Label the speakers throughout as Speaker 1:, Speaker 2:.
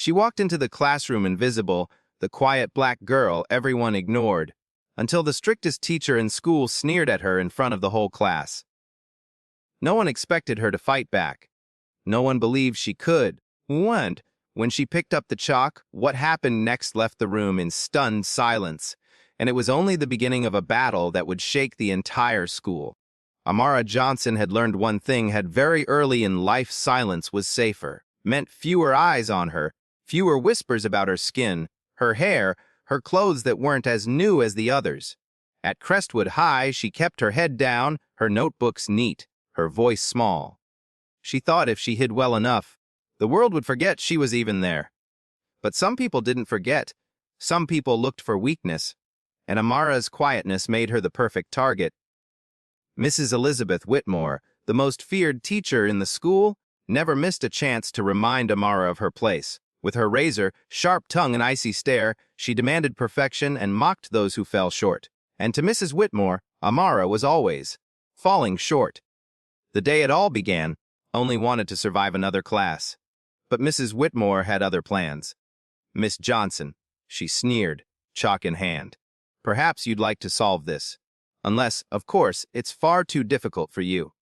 Speaker 1: She walked into the classroom invisible, the quiet black girl everyone ignored, until the strictest teacher in school sneered at her in front of the whole class. No one expected her to fight back. No one believed she could. When she picked up the chalk, what happened next left the room in stunned silence, and it was only the beginning of a battle that would shake the entire school. Amara Johnson had learned one thing very early in life: silence was safer, meant fewer eyes on her, fewer whispers about her skin, her hair, her clothes that weren't as new as the others. At Crestwood High, she kept her head down, her notebooks neat, her voice small. She thought if she hid well enough, the world would forget she was even there. But some people didn't forget. Some people looked for weakness, and Amara's quietness made her the perfect target. Mrs. Elizabeth Whitmore, the most feared teacher in the school, never missed a chance to remind Amara of her place. With her razor, sharp tongue, and icy stare, she demanded perfection and mocked those who fell short. And to Mrs. Whitmore, Amara was always falling short. The day it all began, only wanted to survive another class. But Mrs. Whitmore had other plans. "Miss Johnson," she sneered, chalk in hand, "perhaps you'd like to solve this. Unless, of course, it's far too difficult for you."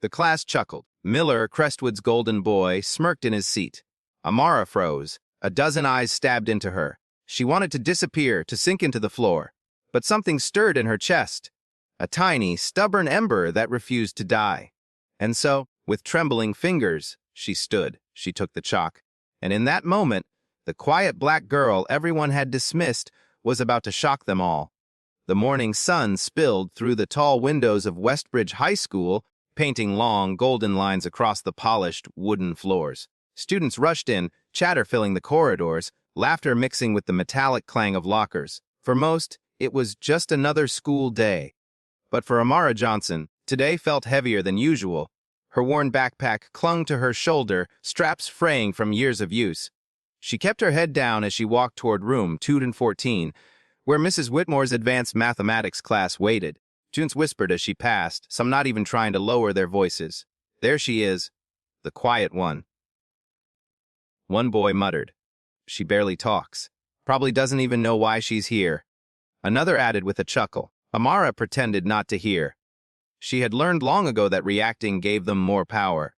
Speaker 1: The class chuckled. Miller, Crestwood's golden boy, smirked in his seat. Amara froze. A dozen eyes stabbed into her. She wanted to disappear, to sink into the floor. But something stirred in her chest. A tiny, stubborn ember that refused to die. And so, with trembling fingers, she stood. She took the chalk. And in that moment, the quiet black girl everyone had dismissed was about to shock them all. The morning sun spilled through the tall windows of Westbridge High School, painting long, golden lines across the polished, wooden floors. Students rushed in, chatter filling the corridors, laughter mixing with the metallic clang of lockers. For most, it was just another school day. But for Amara Johnson, today felt heavier than usual. Her worn backpack clung to her shoulder, straps fraying from years of use. She kept her head down as she walked toward room 214, where Mrs. Whitmore's advanced mathematics class waited. Students whispered as she passed, some not even trying to lower their voices. "There she is, the quiet one." One boy muttered, "She barely talks. Probably doesn't even know why she's here." Another added with a chuckle. Amara pretended not to hear. She had learned long ago that reacting gave them more power.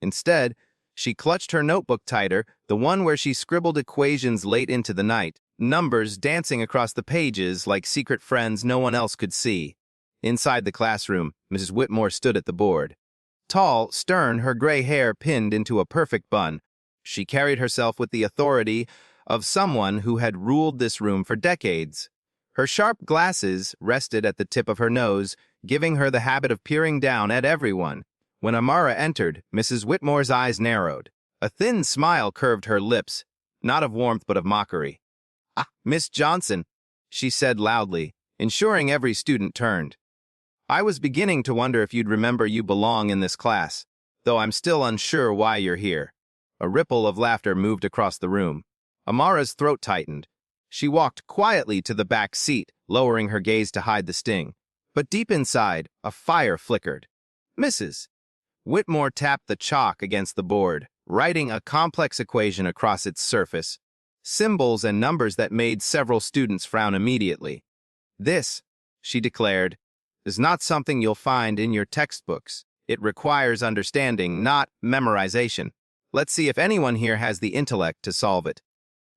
Speaker 1: Instead, she clutched her notebook tighter, the one where she scribbled equations late into the night, numbers dancing across the pages like secret friends no one else could see. Inside the classroom, Mrs. Whitmore stood at the board. Tall, stern, her gray hair pinned into a perfect bun, she carried herself with the authority of someone who had ruled this room for decades. Her sharp glasses rested at the tip of her nose, giving her the habit of peering down at everyone. When Amara entered, Mrs. Whitmore's eyes narrowed. A thin smile curved her lips, not of warmth but of mockery. "Ah, Miss Johnson," she said loudly, ensuring every student turned. "I was beginning to wonder if you'd remember you belong in this class, though I'm still unsure why you're here." A ripple of laughter moved across the room. Amara's throat tightened. She walked quietly to the back seat, lowering her gaze to hide the sting. But deep inside, a fire flickered. "Mrs." Whitmore tapped the chalk against the board, writing a complex equation across its surface, symbols and numbers that made several students frown immediately. "This," she declared, "is not something you'll find in your textbooks. It requires understanding, not memorization. Let's see if anyone here has the intellect to solve it."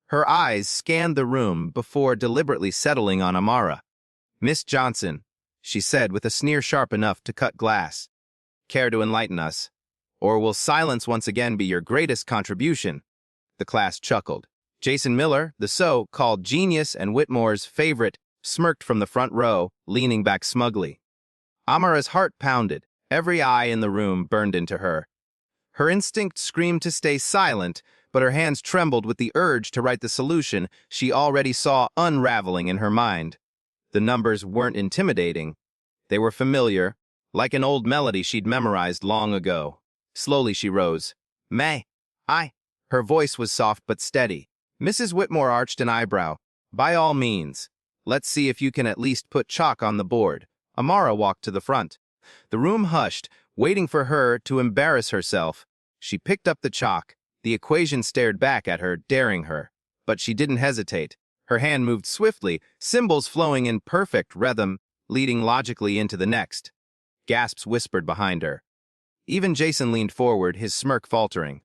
Speaker 1: Her eyes scanned the room before deliberately settling on Amara. "Miss Johnson," she said with a sneer sharp enough to cut glass, "care to enlighten us? Or will silence once again be your greatest contribution?" The class chuckled. Jason Miller, the so-called genius and Whitmore's favorite, smirked from the front row, leaning back smugly. Amara's heart pounded. Every eye in the room burned into her. Her instinct screamed to stay silent, but her hands trembled with the urge to write the solution she already saw unraveling in her mind. The numbers weren't intimidating. They were familiar, like an old melody she'd memorized long ago. Slowly she rose. "May I?" Her voice was soft but steady. Mrs. Whitmore arched an eyebrow. "By all means. Let's see if you can at least put chalk on the board." Amara walked to the front. The room hushed, waiting for her to embarrass herself. She picked up the chalk. The equation stared back at her, daring her. But she didn't hesitate. Her hand moved swiftly, symbols flowing in perfect rhythm, leading logically into the next. Gasps whispered behind her. Even Jason leaned forward, his smirk faltering.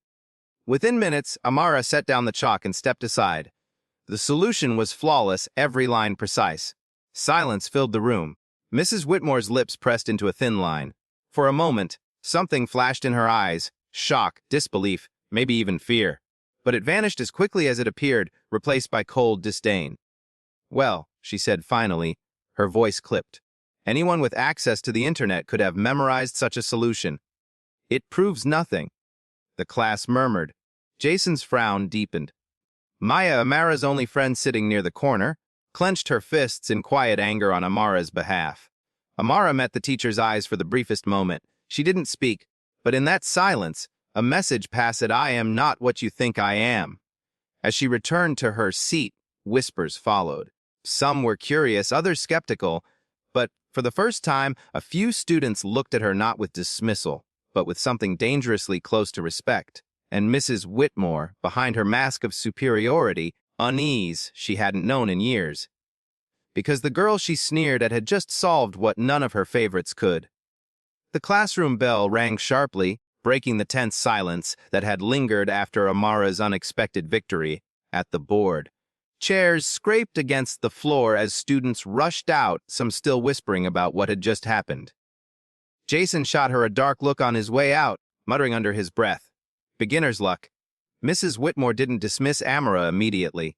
Speaker 1: Within minutes, Amara set down the chalk and stepped aside. The solution was flawless, every line precise. Silence filled the room. Mrs. Whitmore's lips pressed into a thin line. For a moment, something flashed in her eyes, shock, disbelief, maybe even fear. But it vanished as quickly as it appeared, replaced by cold disdain. "Well," she said finally, her voice clipped. "Anyone with access to the internet could have memorized such a solution. It proves nothing." The class murmured. Jason's frown deepened. Maya, Amara's only friend sitting near the corner, clenched her fists in quiet anger on Amara's behalf. Amara met the teacher's eyes for the briefest moment. She didn't speak, but in that silence, a message passed: "I am not what you think I am." As she returned to her seat, whispers followed. Some were curious, others skeptical, but for the first time, a few students looked at her not with dismissal, but with something dangerously close to respect. And Mrs. Whitmore, behind her mask of superiority, unease she hadn't known in years. Because the girl she sneered at had just solved what none of her favorites could. The classroom bell rang sharply, breaking the tense silence that had lingered after Amara's unexpected victory at the board. Chairs scraped against the floor as students rushed out, some still whispering about what had just happened. Jason shot her a dark look on his way out, muttering under his breath, "Beginner's luck." Mrs. Whitmore didn't dismiss Amara immediately.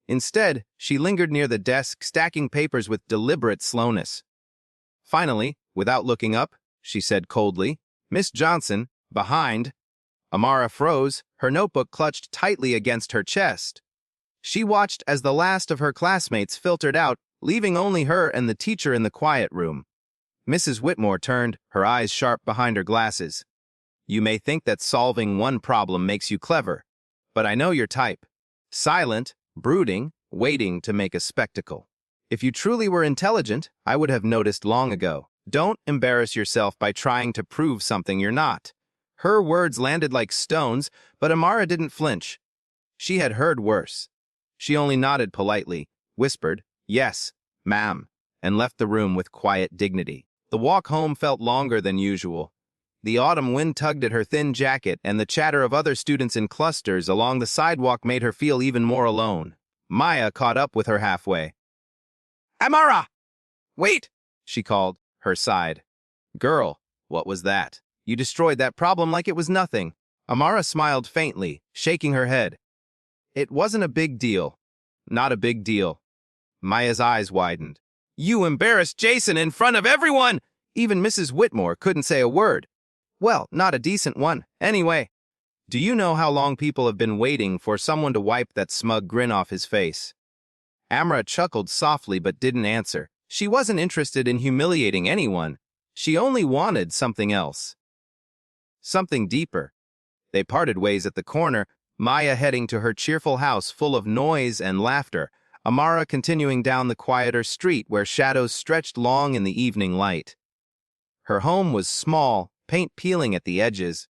Speaker 1: Instead, she lingered near the desk, stacking papers with deliberate slowness. Finally, without looking up, she said coldly, "Miss Johnson, behind." Amara froze, her notebook clutched tightly against her chest. She watched as the last of her classmates filtered out, leaving only her and the teacher in the quiet room. Mrs. Whitmore turned, her eyes sharp behind her glasses. "You may think that solving one problem makes you clever, but I know your type. Silent, brooding, waiting to make a spectacle. If you truly were intelligent, I would have noticed long ago. Don't embarrass yourself by trying to prove something you're not." Her words landed like stones, but Amara didn't flinch. She had heard worse. She only nodded politely, whispered, "Yes, ma'am," and left the room with quiet dignity. The walk home felt longer than usual. The autumn wind tugged at her thin jacket, and the chatter of other students in clusters along the sidewalk made her feel even more alone. Maya caught up with her halfway. "Amara! Wait!" she called, her side. "Girl, what was that? You destroyed that problem like it was nothing." Amara smiled faintly, shaking her head. "It wasn't a big deal. Not a big deal." Maya's eyes widened. "You embarrassed Jason in front of everyone!" Even Mrs. Whitmore couldn't say a word. Well, not a decent one, anyway. Do you know how long people have been waiting for someone to wipe that smug grin off his face? Amara chuckled softly but didn't answer. She wasn't interested in humiliating anyone. She only wanted something else. Something deeper. They parted ways at the corner, Maya heading to her cheerful house full of noise and laughter, Amara continuing down the quieter street where shadows stretched long in the evening light. Her home was small, paint peeling at the edges,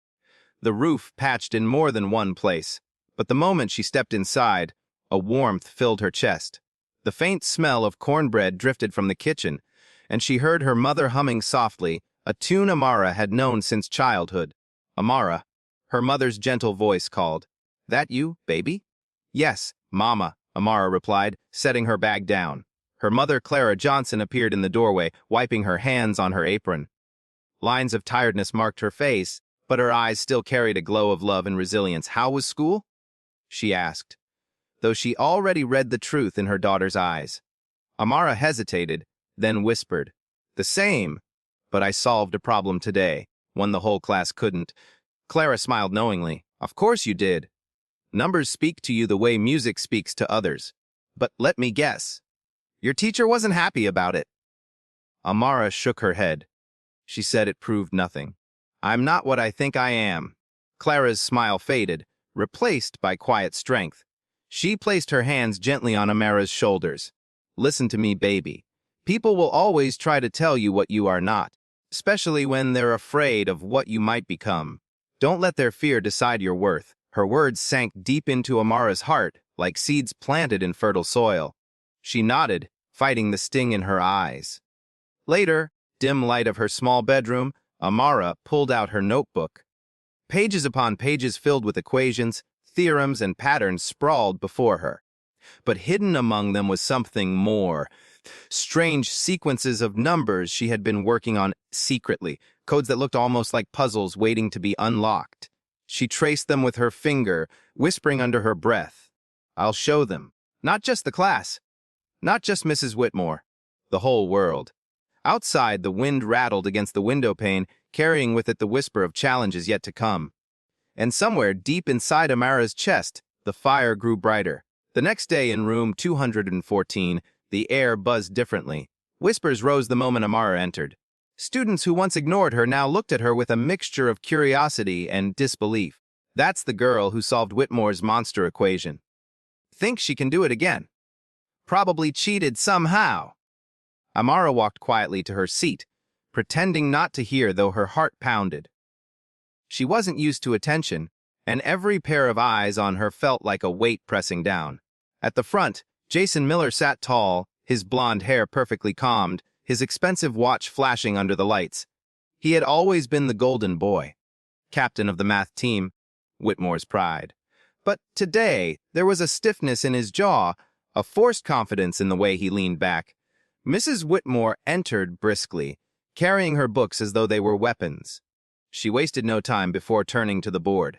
Speaker 1: the roof patched in more than one place. But the moment she stepped inside, a warmth filled her chest. The faint smell of cornbread drifted from the kitchen, and she heard her mother humming softly, a tune Amara had known since childhood. "Amara," her mother's gentle voice called. "That you, baby?" "Yes, Mama," Amara replied, setting her bag down. Her mother, Clara Johnson, appeared in the doorway, wiping her hands on her apron. Lines of tiredness marked her face, but her eyes still carried a glow of love and resilience. "How was school?" she asked, though she already read the truth in her daughter's eyes. Amara hesitated, then whispered, "The same, but I solved a problem today, one the whole class couldn't." Clara smiled knowingly. "Of course you did. Numbers speak to you the way music speaks to others. But let me guess, your teacher wasn't happy about it." Amara shook her head. She said it proved nothing. "I'm not what I think I am." Clara's smile faded, replaced by quiet strength. She placed her hands gently on Amara's shoulders. "Listen to me, baby. People will always try to tell you what you are not, especially when they're afraid of what you might become. Don't let their fear decide your worth. Her words sank deep into Amara's heart like seeds planted in fertile soil. She nodded, fighting the sting in her eyes. Later, dim light of her small bedroom, Amara pulled out her notebook. Pages upon pages filled with equations, theorems, and patterns sprawled before her. But hidden among them was something more. Strange sequences of numbers she had been working on secretly, codes that looked almost like puzzles waiting to be unlocked. She traced them with her finger, whispering under her breath, "I'll show them. Not just the class. Not just Mrs. Whitmore. The whole world." Outside, the wind rattled against the window pane, carrying with it the whisper of challenges yet to come. And somewhere deep inside Amara's chest, the fire grew brighter. The next day in room 214, the air buzzed differently. Whispers rose the moment Amara entered. Students who once ignored her now looked at her with a mixture of curiosity and disbelief. That's the girl who solved Whitmore's monster equation. Thinks she can do it again. Probably cheated somehow. Amara walked quietly to her seat, pretending not to hear though her heart pounded. She wasn't used to attention, and every pair of eyes on her felt like a weight pressing down. At the front, Jason Miller sat tall, his blonde hair perfectly combed, his expensive watch flashing under the lights. He had always been the golden boy, captain of the math team, Whitmore's pride. But today, there was a stiffness in his jaw, a forced confidence in the way he leaned back. Mrs. Whitmore entered briskly, carrying her books as though they were weapons. She wasted no time before turning to the board.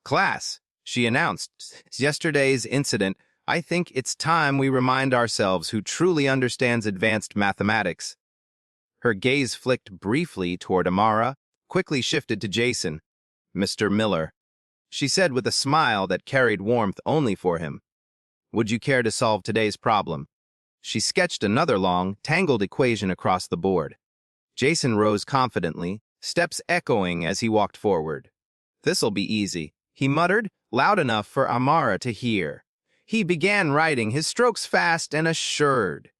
Speaker 1: "Class," she announced, "yesterday's incident, I think it's time we remind ourselves who truly understands advanced mathematics." Her gaze flicked briefly toward Amara, quickly shifted to Jason. "Mr. Miller," she said with a smile that carried warmth only for him. "Would you care to solve today's problem?" She sketched another long, tangled equation across the board. Jason rose confidently, steps echoing as he walked forward. "This'll be easy," he muttered, loud enough for Amara to hear. He began writing, his strokes fast and assured.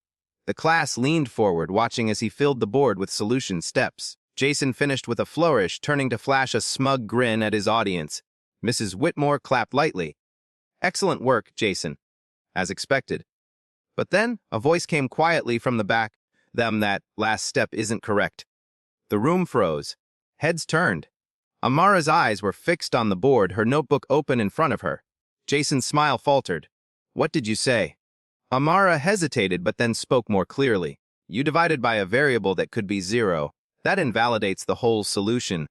Speaker 1: The class leaned forward, watching as he filled the board with solution steps. Jason finished with a flourish, turning to flash a smug grin at his audience. Mrs. Whitmore clapped lightly. "Excellent work, Jason." As expected. But then a voice came quietly from the back, that last step isn't correct. The room froze. Heads turned. Amara's eyes were fixed on the board, her notebook open in front of her. Jason's smile faltered. "What did you say?" Amara hesitated but then spoke more clearly. "You divided by a variable that could be 0. That invalidates the whole solution."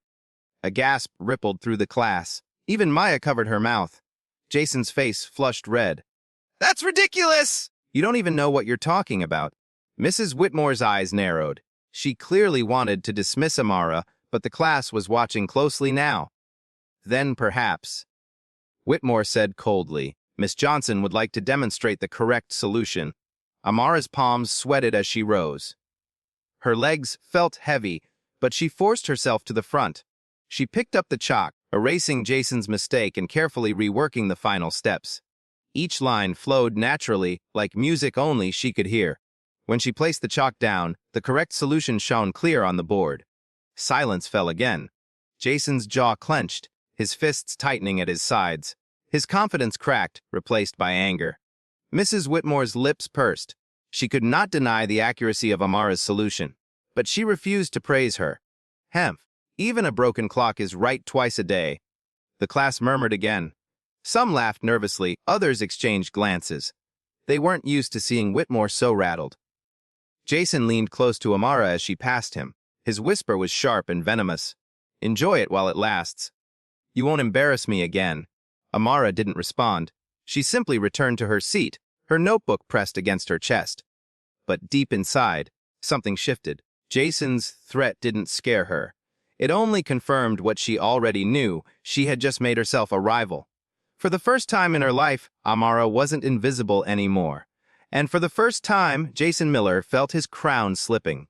Speaker 1: A gasp rippled through the class. Even Maya covered her mouth. Jason's face flushed red. "That's ridiculous!" "You don't even know what you're talking about." Mrs. Whitmore's eyes narrowed. She clearly wanted to dismiss Amara, but the class was watching closely now. "Then perhaps," Whitmore said coldly, "Miss Johnson would like to demonstrate the correct solution." Amara's palms sweated as she rose. Her legs felt heavy, but she forced herself to the front. She picked up the chalk, erasing Jason's mistake and carefully reworking the final steps. Each line flowed naturally, like music only she could hear. When she placed the chalk down, the correct solution shone clear on the board. Silence fell again. Jason's jaw clenched, his fists tightening at his sides. His confidence cracked, replaced by anger. Mrs. Whitmore's lips pursed. She could not deny the accuracy of Amara's solution, but she refused to praise her. "Hemph, even a broken clock is right twice a day." The class murmured again. Some laughed nervously, others exchanged glances. They weren't used to seeing Whitmore so rattled. Jason leaned close to Amara as she passed him. His whisper was sharp and venomous. "Enjoy it while it lasts. You won't embarrass me again." Amara didn't respond. She simply returned to her seat, her notebook pressed against her chest. But deep inside, something shifted. Jason's threat didn't scare her. It only confirmed what she already knew. She had just made herself a rival. For the first time in her life, Amara wasn't invisible anymore. And for the first time, Jason Miller felt his crown slipping.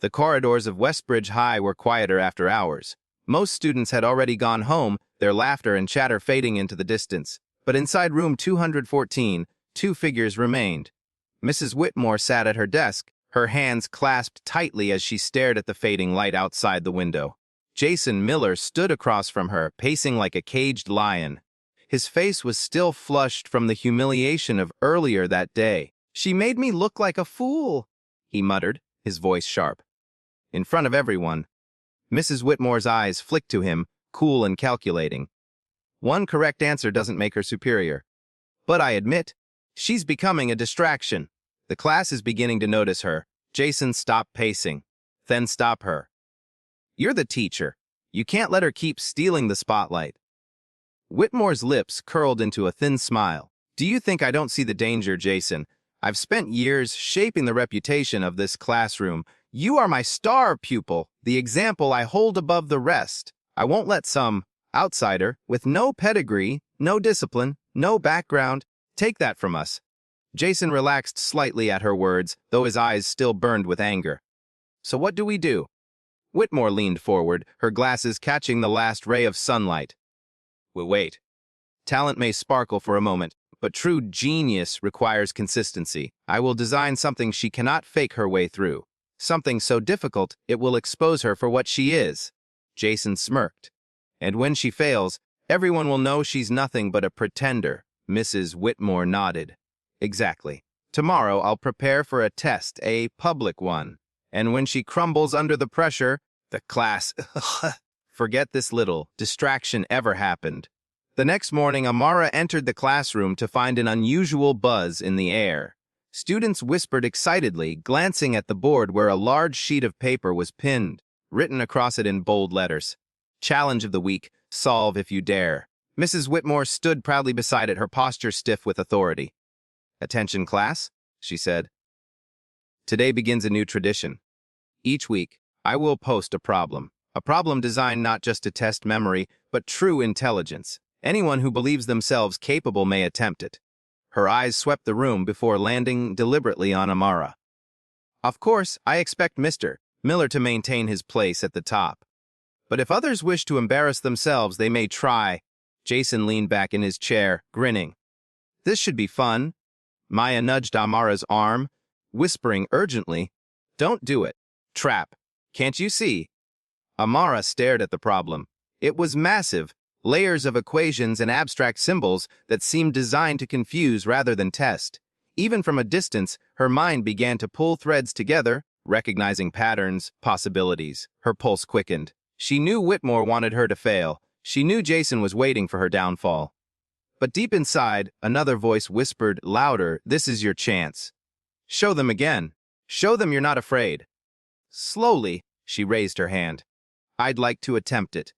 Speaker 1: The corridors of Westbridge High were quieter after hours. Most students had already gone home, their laughter and chatter fading into the distance. But inside room 214, two figures remained. Mrs. Whitmore sat at her desk, her hands clasped tightly as she stared at the fading light outside the window. Jason Miller stood across from her, pacing like a caged lion. His face was still flushed from the humiliation of earlier that day. "She made me look like a fool," he muttered, his voice sharp. In front of everyone, Mrs. Whitmore's eyes flicked to him, cool and calculating. "One correct answer doesn't make her superior. But I admit, she's becoming a distraction. The class is beginning to notice her." Jason stopped pacing. "Then stop her. You're the teacher. You can't let her keep stealing the spotlight." Whitmore's lips curled into a thin smile. "Do you think I don't see the danger, Jason? I've spent years shaping the reputation of this classroom. You are my star pupil, the example I hold above the rest. I won't let some outsider with no pedigree, no discipline, no background take that from us." Jason relaxed slightly at her words, though his eyes still burned with anger. "So what do we do?" Whitmore leaned forward, her glasses catching the last ray of sunlight. "We'll wait. Talent may sparkle for a moment, but true genius requires consistency. I will design something she cannot fake her way through. Something so difficult it will expose her for what she is." Jason smirked. "And when she fails, everyone will know she's nothing but a pretender." Mrs. Whitmore nodded. "Exactly. Tomorrow I'll prepare for a test, a public one. And when she crumbles under the pressure, the class forget this little distraction ever happened." The next morning, Amara entered the classroom to find an unusual buzz in the air. Students whispered excitedly, glancing at the board where a large sheet of paper was pinned, written across it in bold letters. "Challenge of the week, solve if you dare." Mrs. Whitmore stood proudly beside it, her posture stiff with authority. "Attention, class," she said. "Today begins a new tradition. Each week, I will post a problem designed not just to test memory, but true intelligence. Anyone who believes themselves capable may attempt it." Her eyes swept the room before landing deliberately on Amara. "Of course, I expect Mr. Miller to maintain his place at the top. But if others wish to embarrass themselves, they may try." Jason leaned back in his chair, grinning. "This should be fun." Maya nudged Amara's arm, whispering urgently, "Don't do it. Trap. Can't you see?" Amara stared at the problem. It was massive, layers of equations and abstract symbols that seemed designed to confuse rather than test. Even from a distance, her mind began to pull threads together, recognizing patterns, possibilities. Her pulse quickened. She knew Whitmore wanted her to fail. She knew Jason was waiting for her downfall. But deep inside, another voice whispered louder, "This is your chance. Show them again. Show them you're not afraid." Slowly, she raised her hand. "I'd like to attempt it."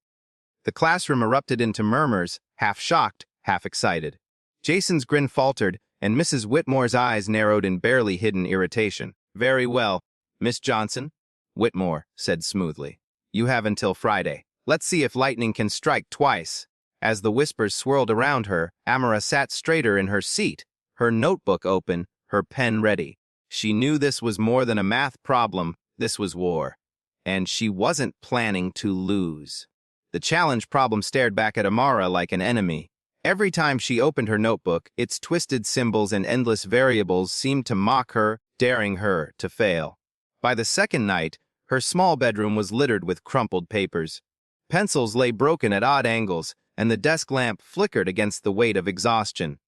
Speaker 1: The classroom erupted into murmurs, half shocked, half excited. Jason's grin faltered, and Mrs. Whitmore's eyes narrowed in barely hidden irritation. "Very well, Miss Johnson," Whitmore said smoothly. "You have until Friday. Let's see if lightning can strike twice." As the whispers swirled around her, Amara sat straighter in her seat, her notebook open, her pen ready. She knew this was more than a math problem, this was war. And she wasn't planning to lose. The challenge problem stared back at Amara like an enemy. Every time she opened her notebook, its twisted symbols and endless variables seemed to mock her, daring her to fail. By the second night, her small bedroom was littered with crumpled papers. Pencils lay broken at odd angles, and the desk lamp flickered against the weight of exhaustion.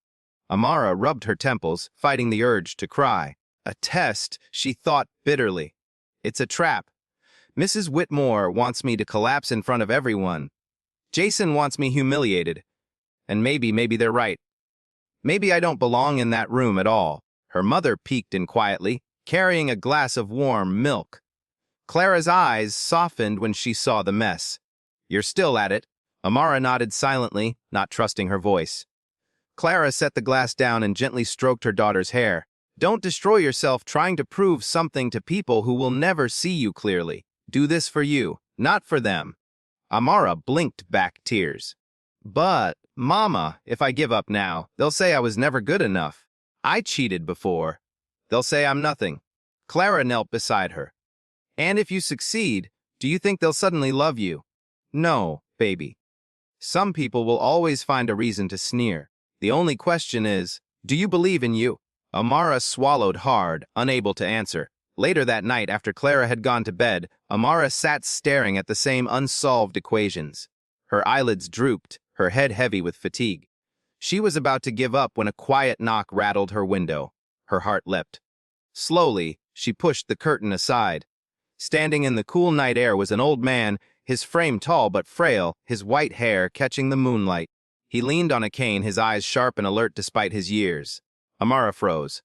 Speaker 1: Amara rubbed her temples, fighting the urge to cry. A test, she thought bitterly. It's a trap. Mrs. Whitmore wants me to collapse in front of everyone. Jason wants me humiliated. And maybe they're right. Maybe I don't belong in that room at all. Her mother peeked in quietly, carrying a glass of warm milk. Clara's eyes softened when she saw the mess. "You're still at it." Amara nodded silently, not trusting her voice. Clara set the glass down and gently stroked her daughter's hair. "Don't destroy yourself trying to prove something to people who will never see you clearly. Do this for you, not for them." Amara blinked back tears. "But, Mama, if I give up now, they'll say I was never good enough. I cheated before. They'll say I'm nothing." Clara knelt beside her. "And if you succeed, do you think they'll suddenly love you?" "No, baby. Some people will always find a reason to sneer. The only question is, do you believe in you?" Amara swallowed hard, unable to answer. Later that night, after Clara had gone to bed, Amara sat staring at the same unsolved equations. Her eyelids drooped, her head heavy with fatigue. She was about to give up when a quiet knock rattled her window. Her heart leapt. Slowly, she pushed the curtain aside. Standing in the cool night air was an old man, his frame tall but frail, his white hair catching the moonlight. He leaned on a cane, his eyes sharp and alert despite his years. Amara froze.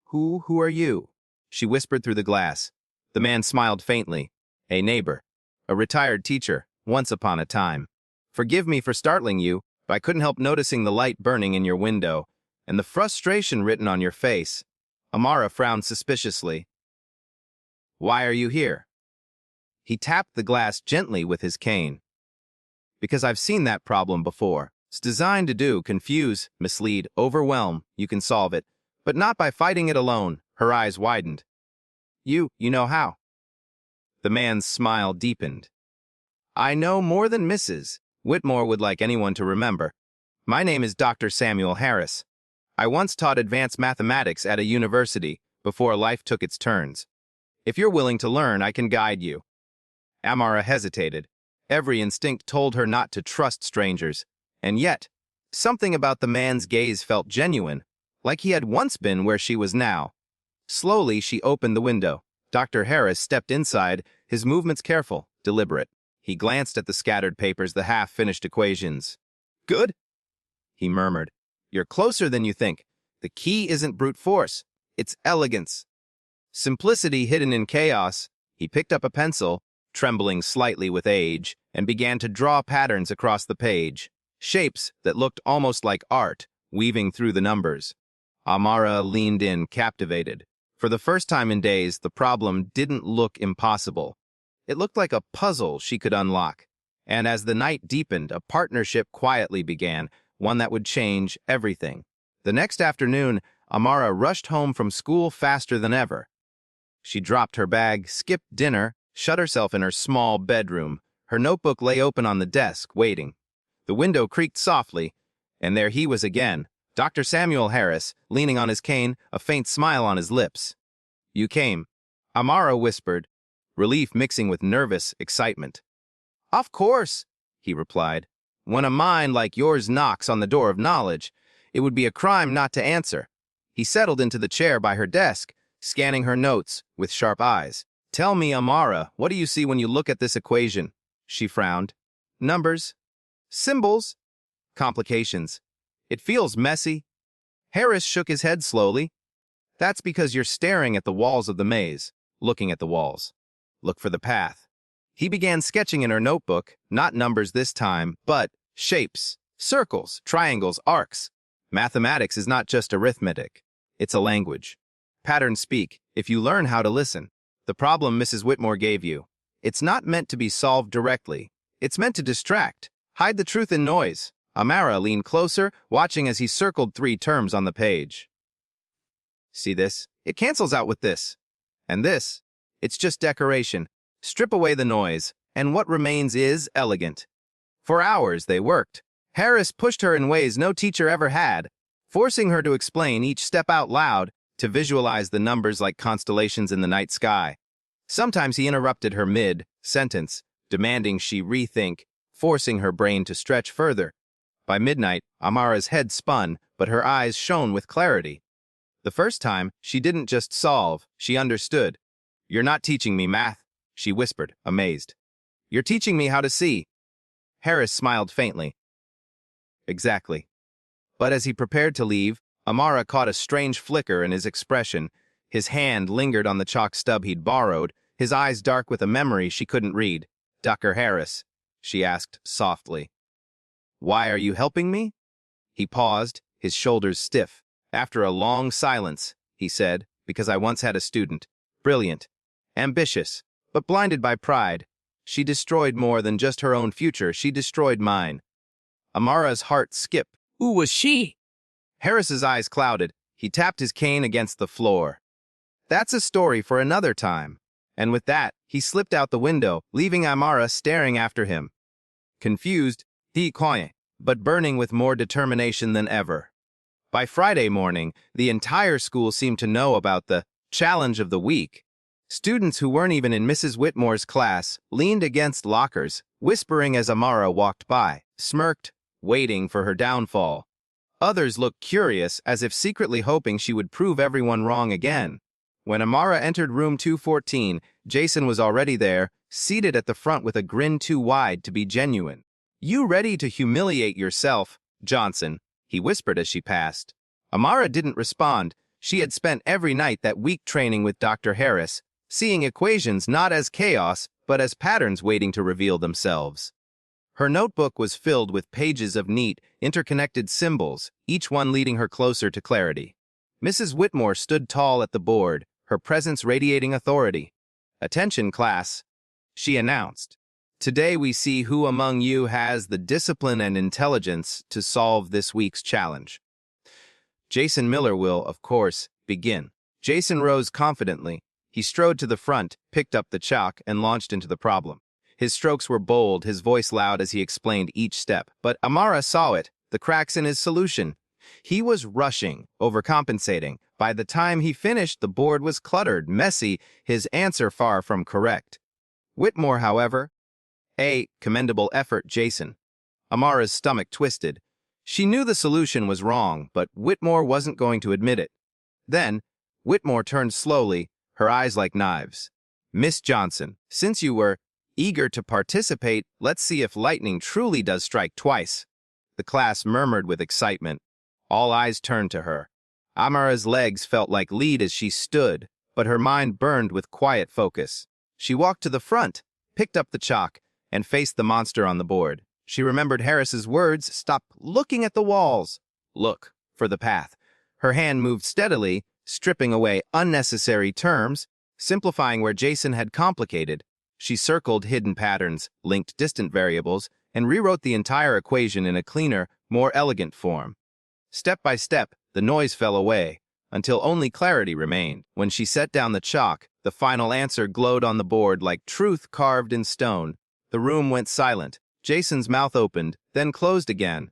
Speaker 1: Who are you?" she whispered through the glass. The man smiled faintly. "A neighbor. A retired teacher, once upon a time. Forgive me for startling you, but I couldn't help noticing the light burning in your window, and the frustration written on your face." Amara frowned suspiciously. "Why are you here?" He tapped the glass gently with his cane. "Because I've seen that problem before. It's designed to confuse, mislead, overwhelm. You can solve it, but not by fighting it alone." Her eyes widened. You know how." The man's smile deepened. "I know more than Mrs. Whitmore would like anyone to remember. My name is Dr. Samuel Harris. I once taught advanced mathematics at a university before life took its turns. If you're willing to learn, I can guide you." Amara hesitated. Every instinct told her not to trust strangers. And yet, something about the man's gaze felt genuine, like he had once been where she was now. Slowly, she opened the window. Dr. Harris stepped inside, his movements careful, deliberate. He glanced at the scattered papers, the half-finished equations. "Good," he murmured. "You're closer than you think. The key isn't brute force. It's elegance. Simplicity hidden in chaos." He picked up a pencil, trembling slightly with age, and began to draw patterns across the page. Shapes that looked almost like art, weaving through the numbers. Amara leaned in, captivated. For the first time in days, the problem didn't look impossible. It looked like a puzzle she could unlock. And as the night deepened, a partnership quietly began, one that would change everything. The next afternoon, Amara rushed home from school faster than ever. She dropped her bag, skipped dinner, shut herself in her small bedroom. Her notebook lay open on the desk, waiting. The window creaked softly, and there he was again, Dr. Samuel Harris, leaning on his cane, a faint smile on his lips. "You came," Amara whispered, relief mixing with nervous excitement. "Of course," he replied. "When a mind like yours knocks on the door of knowledge, it would be a crime not to answer." He settled into the chair by her desk, scanning her notes with sharp eyes. "Tell me, Amara, what do you see when you look at this equation?" She frowned. "Numbers. Symbols. Complications. It feels messy." Harris shook his head slowly. "That's because you're staring at the walls of the maze, looking at the walls. Look for the path." He began sketching in her notebook, not numbers this time, but shapes, circles, triangles, arcs. Mathematics is not just arithmetic. It's a language. Patterns speak, if you learn how to listen. The problem Mrs. Whitmore gave you, it's not meant to be solved directly. It's meant to distract, hide the truth in noise. Amara leaned closer, watching as he circled 3 terms on the page. "See this? It cancels out with this. And this. It's just decoration. Strip away the noise, and what remains is elegant." For hours they worked. Harris pushed her in ways no teacher ever had, forcing her to explain each step out loud, to visualize the numbers like constellations in the night sky. Sometimes he interrupted her mid-sentence, demanding she rethink, forcing her brain to stretch further. By midnight, Amara's head spun, but her eyes shone with clarity. The first time, she didn't just solve, she understood. "You're not teaching me math," she whispered, amazed. "You're teaching me how to see." Harris smiled faintly. "Exactly." But as he prepared to leave, Amara caught a strange flicker in his expression. His hand lingered on the chalk stub he'd borrowed, his eyes dark with a memory she couldn't read. "Dr. Harris," she asked softly, "why are you helping me?" He paused, his shoulders stiff. After a long silence, he said, "Because I once had a student. Brilliant. Ambitious. But blinded by pride. She destroyed more than just her own future. She destroyed mine." Amara's heart skipped.
Speaker 2: Who was she?
Speaker 1: Harris's eyes clouded. He tapped his cane against the floor. "That's a story for another time." And with that, he slipped out the window, leaving Amara staring after him. Confused, he quiet, but burning with more determination than ever. By Friday morning, the entire school seemed to know about the challenge of the week. Students who weren't even in Mrs. Whitmore's class leaned against lockers, whispering as Amara walked by, smirked, waiting for her downfall. Others looked curious, as if secretly hoping she would prove everyone wrong again. When Amara entered room 214, Jason was already there, seated at the front with a grin too wide to be genuine. "You ready to humiliate yourself, Johnson?" he whispered as she passed. Amara didn't respond. She had spent every night that week training with Dr. Harris, seeing equations not as chaos, but as patterns waiting to reveal themselves. Her notebook was filled with pages of neat, interconnected symbols, each one leading her closer to clarity. Mrs. Whitmore stood tall at the board, her presence radiating authority. "Attention, class," she announced. "Today we see who among you has the discipline and intelligence to solve this week's challenge. Jason Miller will, of course, begin." Jason rose confidently. He strode to the front, picked up the chalk, and launched into the problem. His strokes were bold, his voice loud as he explained each step. But Amara saw it, the cracks in his solution. He was rushing, overcompensating. By the time he finished, the board was cluttered, messy, his answer far from correct. Whitmore, however, a commendable effort, Jason. Amara's stomach twisted. She knew the solution was wrong, but Whitmore wasn't going to admit it. Then, Whitmore turned slowly, her eyes like knives. "Miss Johnson, since you were eager to participate, let's see if lightning truly does strike twice." The class murmured with excitement. All eyes turned to her. Amara's legs felt like lead as she stood, but her mind burned with quiet focus. She walked to the front, picked up the chalk, and faced the monster on the board. She remembered Harris's words, "Stop looking at the walls. Look for the path." Her hand moved steadily, stripping away unnecessary terms, simplifying where Jason had complicated. She circled hidden patterns, linked distant variables, and rewrote the entire equation in a cleaner, more elegant form. Step by step, the noise fell away, until only clarity remained. When she set down the chalk, the final answer glowed on the board like truth carved in stone. The room went silent. Jason's mouth opened, then closed again.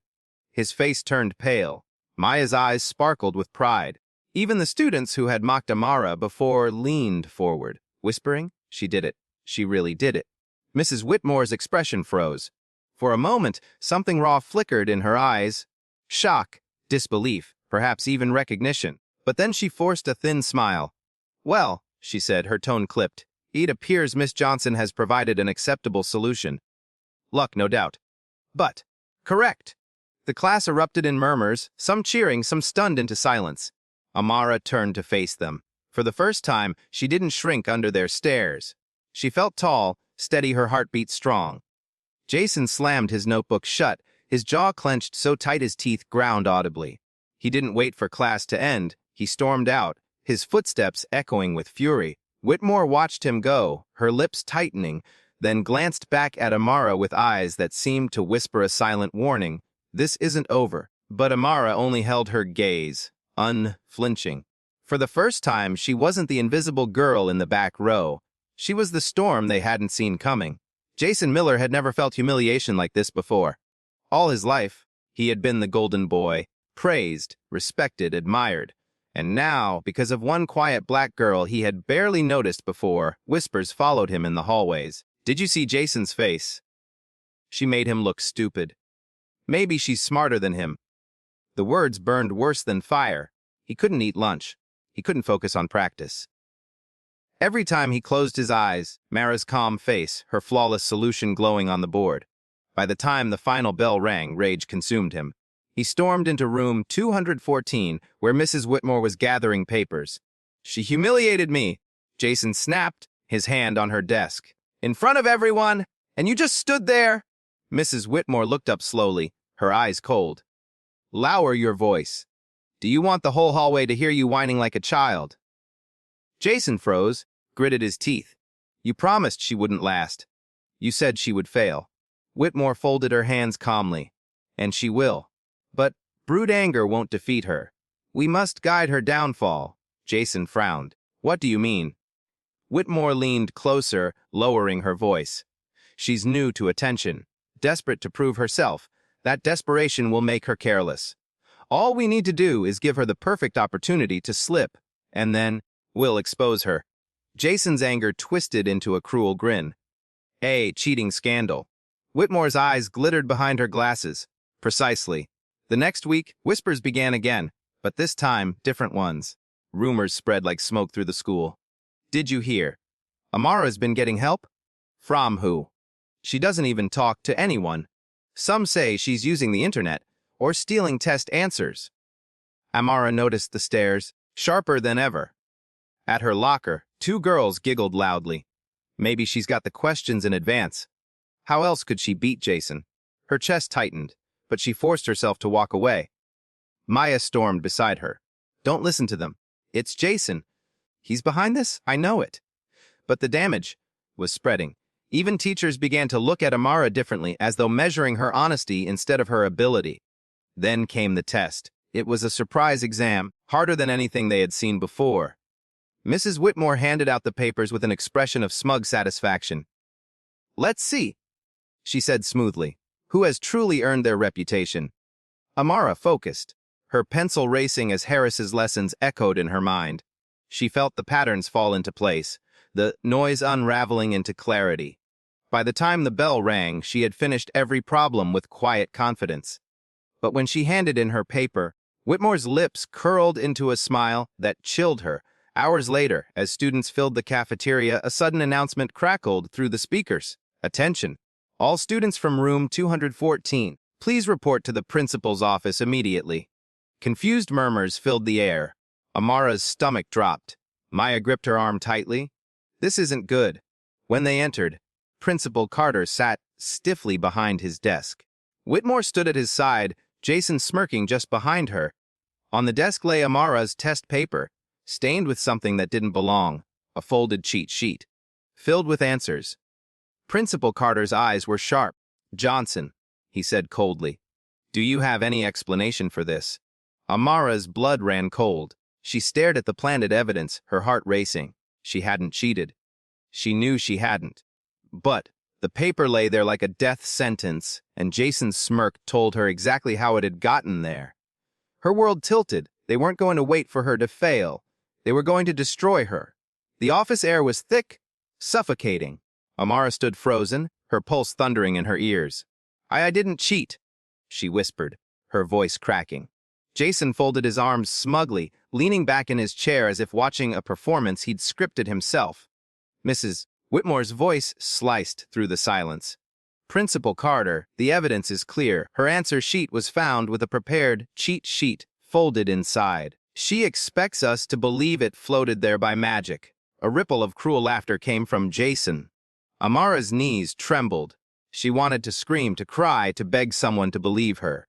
Speaker 1: His face turned pale. Maya's eyes sparkled with pride. Even the students who had mocked Amara before leaned forward, whispering, "She did it. She really did it." Mrs. Whitmore's expression froze. For a moment, something raw flickered in her eyes. Shock, disbelief, perhaps even recognition. But then she forced a thin smile. "Well," she said, her tone clipped, "it appears Miss Johnson has provided an acceptable solution. Luck, no doubt. But correct." The class erupted in murmurs, some cheering, some stunned into silence. Amara turned to face them. For the first time, she didn't shrink under their stares. She felt tall, steady, her heartbeat strong. Jason slammed his notebook shut, his jaw clenched so tight his teeth ground audibly. He didn't wait for class to end. He stormed out, his footsteps echoing with fury. Whitmore watched him go, her lips tightening, then glanced back at Amara with eyes that seemed to whisper a silent warning. This isn't over. But Amara only held her gaze, unflinching. For the first time, she wasn't the invisible girl in the back row. She was the storm they hadn't seen coming. Jason Miller had never felt humiliation like this before. All his life, he had been the golden boy, praised, respected, admired. And now, because of one quiet black girl he had barely noticed before, whispers followed him in the hallways. "Did you see Jason's face? She made him look stupid. Maybe she's smarter than him." The words burned worse than fire. He couldn't eat lunch. He couldn't focus on practice. Every time he closed his eyes, Mara's calm face, her flawless solution glowing on the board. By the time the final bell rang, rage consumed him. He stormed into room 214, where Mrs. Whitmore was gathering papers. "She humiliated me," Jason snapped, his hand on her desk. "In front of everyone, and you just stood there." Mrs. Whitmore looked up slowly, her eyes cold. "Lower your voice. Do you want the whole hallway to hear you whining like a child?" Jason froze, gritted his teeth. "You promised she wouldn't last. You said she would fail." Whitmore folded her hands calmly. "And she will. But brute anger won't defeat her. We must guide her downfall." Jason frowned. "What do you mean?" Whitmore leaned closer, lowering her voice. "She's new to attention, desperate to prove herself. That desperation will make her careless. All we need to do is give her the perfect opportunity to slip, and then we'll expose her." Jason's anger twisted into a cruel grin. "A cheating scandal." Whitmore's eyes glittered behind her glasses. "Precisely. The next week, whispers began again, but this time, different ones. Rumors spread like smoke through the school. Did you hear? Amara's been getting help? From who? She doesn't even talk to anyone. Some say she's using the internet or stealing test answers. Amara noticed the stares, sharper than ever. At her locker, two girls giggled loudly. Maybe she's got the questions in advance. How else could she beat Jason? Her chest tightened, but she forced herself to walk away. Maya stormed beside her. Don't listen to them. It's Jason. He's behind this? I know it. But the damage was spreading. Even teachers began to look at Amara differently, as though measuring her honesty instead of her ability. Then came the test. It was a surprise exam, harder than anything they had seen before. Mrs. Whitmore handed out the papers with an expression of smug satisfaction. Let's see, she said smoothly, who has truly earned their reputation. Amara focused, her pencil racing as Harris's lessons echoed in her mind. She felt the patterns fall into place, the noise unraveling into clarity. By the time the bell rang, she had finished every problem with quiet confidence. But when she handed in her paper, Whitmore's lips curled into a smile that chilled her. Hours later, as students filled the cafeteria, a sudden announcement crackled through the speakers. Attention! All students from room 214, please report to the principal's office immediately. Confused murmurs filled the air. Amara's stomach dropped. Maya gripped her arm tightly. This isn't good. When they entered, Principal Carter sat stiffly behind his desk. Whitmore stood at his side, Jason smirking just behind her. On the desk lay Amara's test paper, stained with something that didn't belong, a folded cheat sheet, filled with answers. Principal Carter's eyes were sharp. Johnson, he said coldly, do you have any explanation for this? Amara's blood ran cold. She stared at the planted evidence, her heart racing. She hadn't cheated. She knew she hadn't. But the paper lay there like a death sentence, and Jason's smirk told her exactly how it had gotten there. Her world tilted. They weren't going to wait for her to fail. They were going to destroy her. The office air was thick, suffocating. Amara stood frozen, her pulse thundering in her ears. I didn't cheat, she whispered, her voice cracking. Jason folded his arms smugly, leaning back in his chair as if watching a performance he'd scripted himself. Mrs. Whitmore's voice sliced through the silence. Principal Carter, the evidence is clear. Her answer sheet was found with a prepared cheat sheet folded inside. She expects us to believe it floated there by magic. A ripple of cruel laughter came from Jason. Amara's knees trembled. She wanted to scream, to cry, to beg someone to believe her.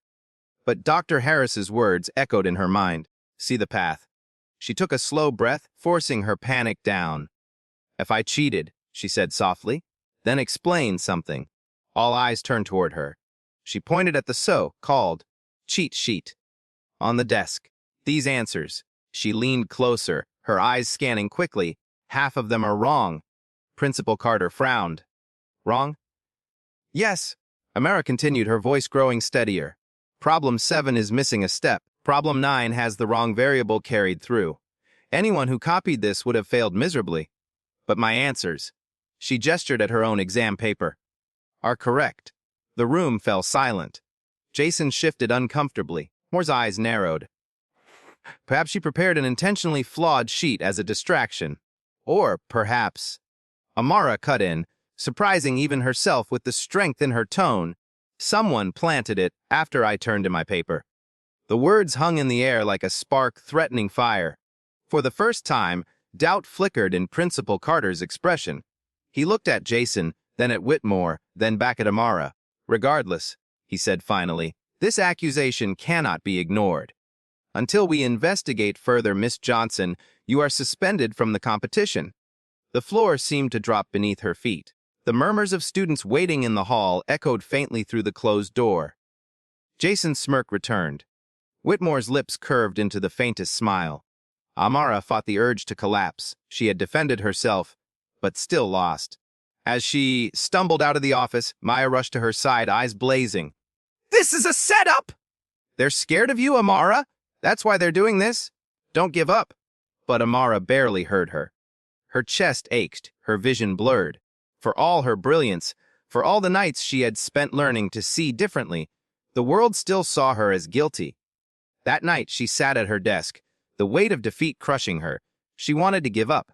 Speaker 1: But Dr. Harris's words echoed in her mind. See the path. She took a slow breath, forcing her panic down. If I cheated, she said softly, then explain something. All eyes turned toward her. She pointed at the so-called cheat sheet on the desk. These answers. She leaned closer, her eyes scanning quickly. Half of them are wrong. Principal Carter frowned. Wrong? Yes. Amara continued, her voice growing steadier. Problem 7 is missing a step. Problem 9 has the wrong variable carried through. Anyone who copied this would have failed miserably. But my answers, she gestured at her own exam paper, are correct. The room fell silent. Jason shifted uncomfortably. Moore's eyes narrowed. Perhaps she prepared an intentionally flawed sheet as a distraction. Or perhaps... Amara cut in, surprising even herself with the strength in her tone. Someone planted it after I turned in my paper. The words hung in the air like a spark threatening fire. For the first time, doubt flickered in Principal Carter's expression. He looked at Jason, then at Whitmore, then back at Amara. Regardless, he said finally, this accusation cannot be ignored. Until we investigate further, Miss Johnson, you are suspended from the competition. The floor seemed to drop beneath her feet. The murmurs of students waiting in the hall echoed faintly through the closed door. Jason's smirk returned. Whitmore's lips curved into the faintest smile. Amara fought the urge to collapse. She had defended herself, but still lost. As she stumbled out of the office, Maya rushed to her side, eyes blazing. This is a setup! They're scared of you, Amara. That's why they're doing this. Don't give up. But Amara barely heard her. Her chest ached, her vision blurred. For all her brilliance, for all the nights she had spent learning to see differently, The world still saw her as guilty. That night, she sat at her desk, the weight of defeat crushing her. She wanted to give up,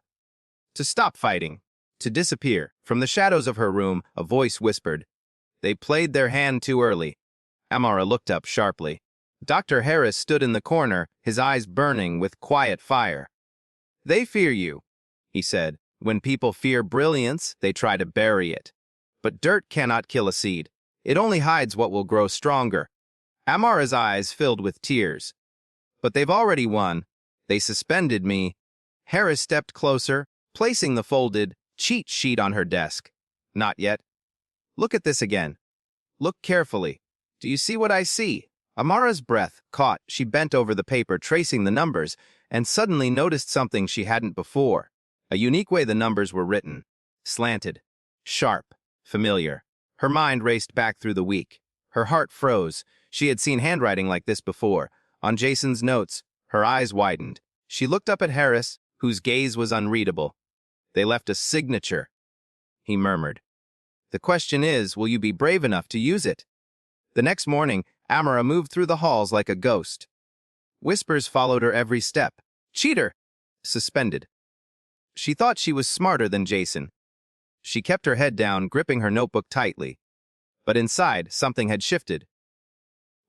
Speaker 1: to stop fighting, to disappear. From the shadows of her room, a voice whispered, "They played their hand too early." Amara looked up sharply. Dr. Harris stood in the corner, his eyes burning with quiet fire. "They fear you," he said. "When people fear brilliance, they try to bury it. But dirt cannot kill a seed. It only hides what will grow stronger." Amara's eyes filled with tears. "But they've already won. They suspended me." Harris stepped closer, placing the folded cheat sheet on her desk. "Not yet. Look at this again. Look carefully. Do you see what I see?" Amara's breath caught. She bent over the paper, tracing the numbers, and suddenly noticed something she hadn't before. A unique way the numbers were written. Slanted, sharp, familiar. Her mind raced back through the week. Her heart froze. She had seen handwriting like this before. On Jason's notes, her eyes widened. She looked up at Harris, whose gaze was unreadable. "They left a signature," he murmured. "The question is, will you be brave enough to use it?" The next morning, Amara moved through the halls like a ghost. Whispers followed her every step. "Cheater!" "Suspended." She thought she was smarter than Jason. She kept her head down, gripping her notebook tightly. But inside, something had shifted.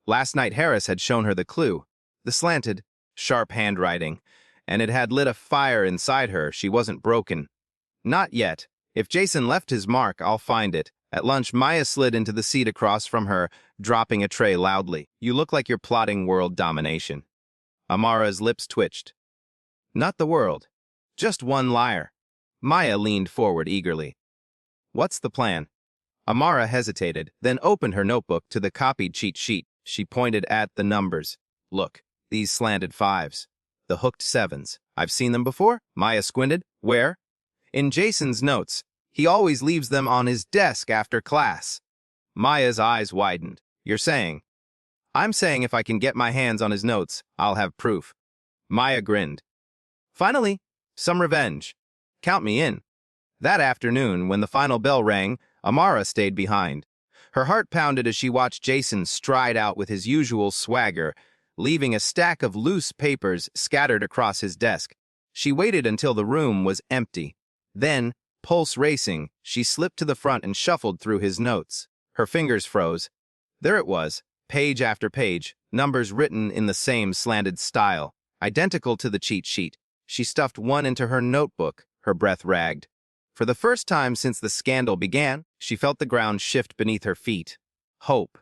Speaker 1: Last night, Harris had shown her the clue, the slanted, sharp handwriting, and it had lit a fire inside her. She wasn't broken. Not yet. If Jason left his mark, I'll find it. At lunch, Maya slid into the seat across from her, dropping a tray loudly. "You look like you're plotting world domination." Amara's lips twitched. "Not the world. Just one liar." Maya leaned forward eagerly. "What's the plan?" Amara hesitated, then opened her notebook to the copied cheat sheet. She pointed at the numbers. "Look, these slanted fives. The hooked sevens. I've seen them before." Maya squinted. "Where?" "In Jason's notes. He always leaves them on his desk after class." Maya's eyes widened. "You're saying?" "I'm saying if I can get my hands on his notes, I'll have proof." Maya grinned. "Finally, some revenge. Count me in." That afternoon, when the final bell rang, Amara stayed behind. Her heart pounded as she watched Jason stride out with his usual swagger, leaving a stack of loose papers scattered across his desk. She waited until the room was empty. Then, pulse racing, she slipped to the front and shuffled through his notes. Her fingers froze. There it was, page after page, numbers written in the same slanted style, identical to the cheat sheet. She stuffed one into her notebook, her breath ragged. For the first time since the scandal began, she felt the ground shift beneath her feet. Hope.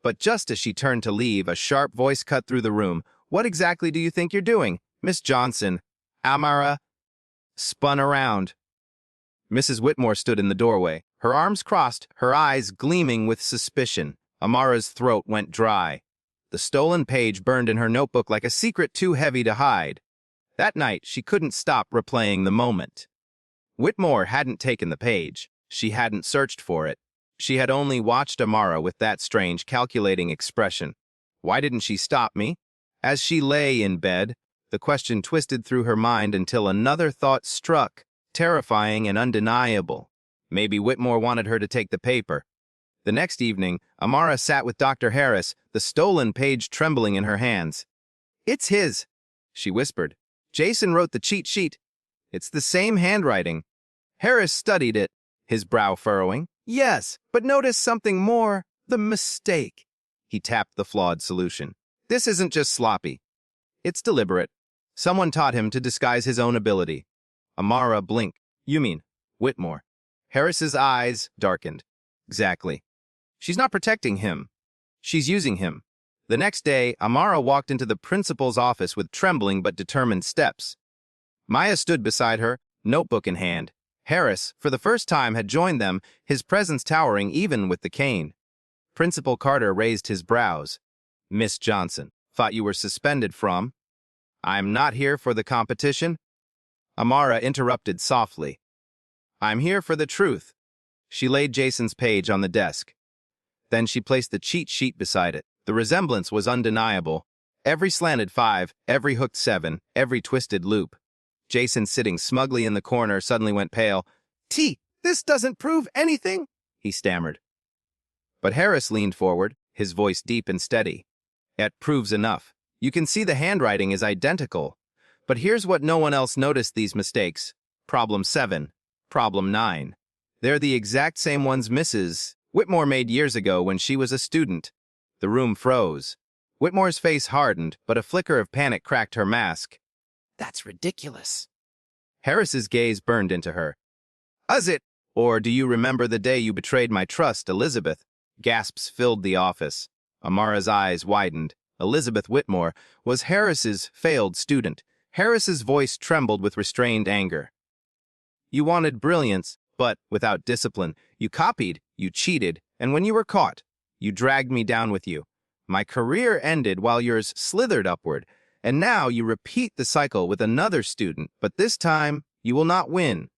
Speaker 1: But just as she turned to leave, a sharp voice cut through the room. "What exactly do you think you're doing, Miss Johnson?" Amara spun around. Mrs. Whitmore stood in the doorway, her arms crossed, her eyes gleaming with suspicion. Amara's throat went dry. The stolen page burned in her notebook like a secret too heavy to hide. That night, she couldn't stop replaying the moment. Whitmore hadn't taken the page. She hadn't searched for it. She had only watched Amara with that strange, calculating expression. Why didn't she stop me? As she lay in bed, the question twisted through her mind until another thought struck, terrifying and undeniable. Maybe Whitmore wanted her to take the paper. The next evening, Amara sat with Dr. Harris, the stolen page trembling in her hands. "It's his," she whispered. "Jason wrote the cheat sheet. It's the same handwriting." Harris studied it, his brow furrowing. "Yes, but notice something more. The mistake." He tapped the flawed solution. "This isn't just sloppy. It's deliberate. Someone taught him to disguise his own ability." Amara blinked. "You mean Whitmore?" Harris's eyes darkened. "Exactly. She's not protecting him. She's using him." The next day, Amara walked into the principal's office with trembling but determined steps. Maya stood beside her, notebook in hand. Harris, for the first time, had joined them, his presence towering even with the cane. Principal Carter raised his brows. "Miss Johnson, thought you were suspended from." "I'm not here for the competition." Amara interrupted softly. "I'm here for the truth." She laid Jason's page on the desk. Then she placed the cheat sheet beside it. The resemblance was undeniable. Every slanted five, every hooked seven, every twisted loop. Jason, sitting smugly in the corner, suddenly went pale. "This doesn't prove anything," he stammered. But Harris leaned forward, his voice deep and steady. That proves enough. You can see the handwriting is identical. But here's what no one else noticed these mistakes. Problem 7. Problem 9. They're the exact same ones Mrs. Whitmore made years ago when she was a student. The room froze. Whitmore's face hardened, but a flicker of panic cracked her mask. "That's ridiculous." Harris's gaze burned into her. "Is it? Or do you remember the day you betrayed my trust, Elizabeth?" Gasps filled the office. Amara's eyes widened. Elizabeth Whitmore was Harris's failed student. Harris's voice trembled with restrained anger. "You wanted brilliance, but without discipline. You copied, you cheated, and when you were caught, you dragged me down with you. My career ended while yours slithered upward, and now you repeat the cycle with another student, but this time you will not win."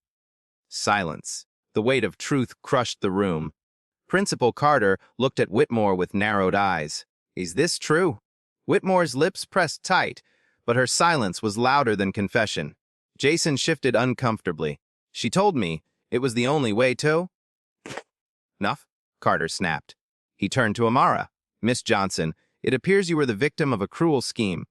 Speaker 1: Silence. The weight of truth crushed the room. Principal Carter looked at Whitmore with narrowed eyes. Is this true? Whitmore's lips pressed tight, but her silence was louder than confession. Jason shifted uncomfortably. "She told me it was the only way to—" "Enough," Carter snapped. He turned to Amara. "Miss Johnson, it appears you were the victim of a cruel scheme.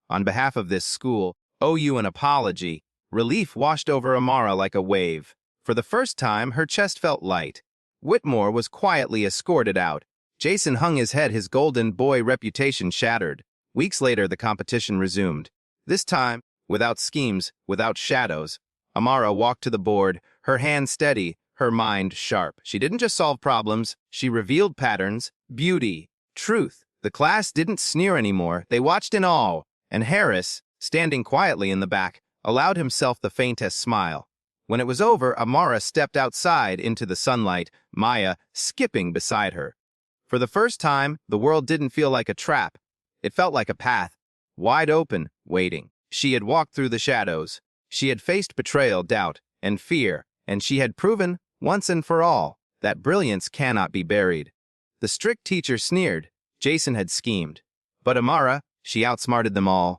Speaker 1: On behalf of this school, owe you an apology." Relief washed over Amara like a wave. For the first time, her chest felt light. Whitmore was quietly escorted out. Jason hung his head, his golden boy reputation shattered. Weeks later, the competition resumed. This time, without schemes, without shadows. Amara walked to the board, her hand steady, her mind sharp. She didn't just solve problems, she revealed patterns, beauty, truth. The class didn't sneer anymore, they watched in awe, and Harris, standing quietly in the back, allowed himself the faintest smile. When it was over, Amara stepped outside into the sunlight, Maya skipping beside her. For the first time, the world didn't feel like a trap. It felt like a path, wide open, waiting. She had walked through the shadows. She had faced betrayal, doubt, and fear, and she had proven, once and for all, that brilliance cannot be buried. The strict teacher sneered. Jason had schemed. But Amara, she outsmarted them all.